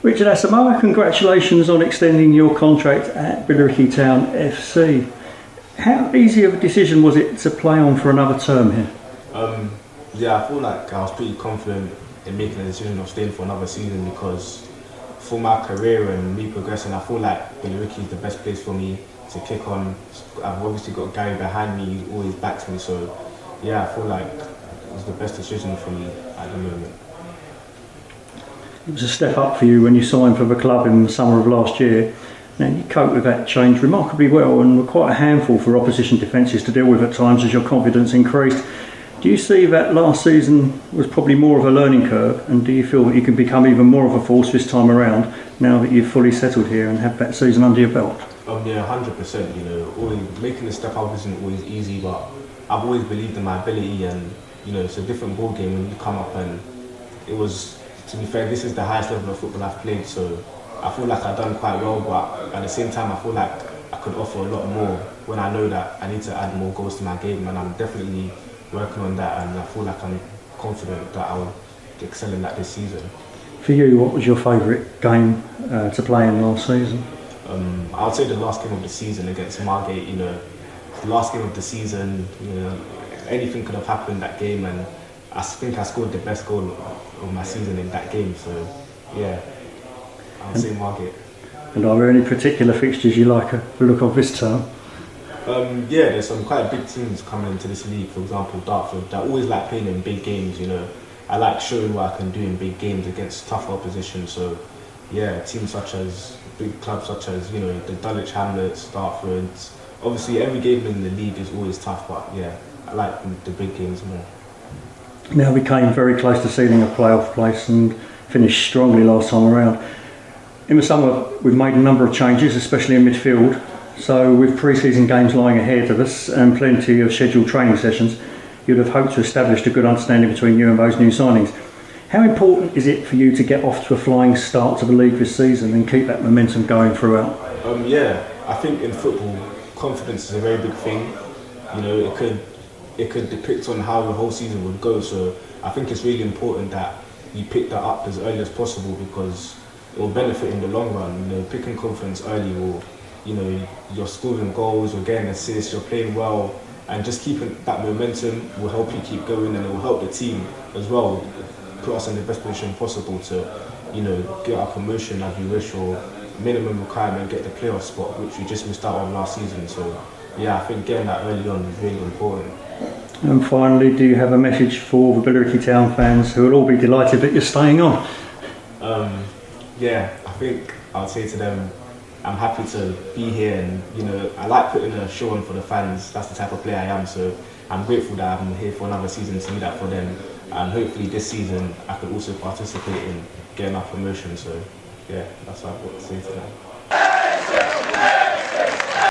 Richard Asamoah, congratulations on extending your contract at Billericay Town FC. How easy of a decision was it to play on for another term here? I feel like I was pretty confident in making the decision of staying for another season because for my career and me progressing, I feel like Billericay is the best place for me to kick on. I've obviously got Gary behind me, he's always backed me, so yeah, I feel like it was the best decision for me at the moment. It was a step up for you when you signed for the club in the summer of last year. Now, you coped with that change remarkably well and were quite a handful for opposition defences to deal with at times as your confidence increased. Do you see that last season was probably more of a learning curve, and do you feel that you can become even more of a force this time around now that you've fully settled here and have that season under your belt? Yeah, 100%. You know, always making the step up isn't always easy, but I've always believed in my ability, and you know, it's a different ball game when you come up, and it was, to be fair, this is the highest level of football I've played, so I feel like I've done quite well, but at the same time I feel like I could offer a lot more when I know that I need to add more goals to my game, and I'm definitely working on that, and I feel like I'm confident that I'll excel in that this season. For you, what was your favourite game to play in last season? I would say the last game of the season against Margate. You know, the last game of the season, you know, anything could have happened that game, and I think I scored the best goal of my season in that game, so yeah, I would say Margate. And are there any particular fixtures you like the look of this term? Yeah, there's some quite big teams coming into this league. For example, Dartford. I always like playing in big games. You know, I like showing what I can do in big games against tough opposition. So, yeah, teams such as big clubs such as the Dulwich Hamlets, Dartford. Obviously, every game in the league is always tough, but yeah, I like the big games more. Now we came very close to sealing a playoff place and finished strongly last time around. In the summer, we've made a number of changes, especially in midfield. So with pre-season games lying ahead of us and plenty of scheduled training sessions, you'd have hoped to establish a good understanding between you and those new signings. How important is it for you to get off to a flying start to the league this season and keep that momentum going throughout? Yeah, I think in football, confidence is a very big thing. You know, it could depict on how the whole season would go. So I think it's really important that you pick that up as early as possible because it will benefit in the long run. You know, picking confidence early will, you're scoring goals, you're getting assists, you're playing well, and just keeping that momentum will help you keep going, and it will help the team as well, put us in the best position possible to, get our promotion as we wish, or minimum requirement, get the playoff spot, which we just missed out on last season. So yeah, I think getting that early on is really important. And finally, do you have a message for the Billericay Town fans who will all be delighted that you're staying on? Yeah, I think I'll say to them, I'm happy to be here, and I like putting a show on for the fans. That's the type of player I am, so I'm grateful that I'm here for another season to do that for them, and hopefully this season I could also participate in getting our promotion. So yeah, that's what I've got to say to them.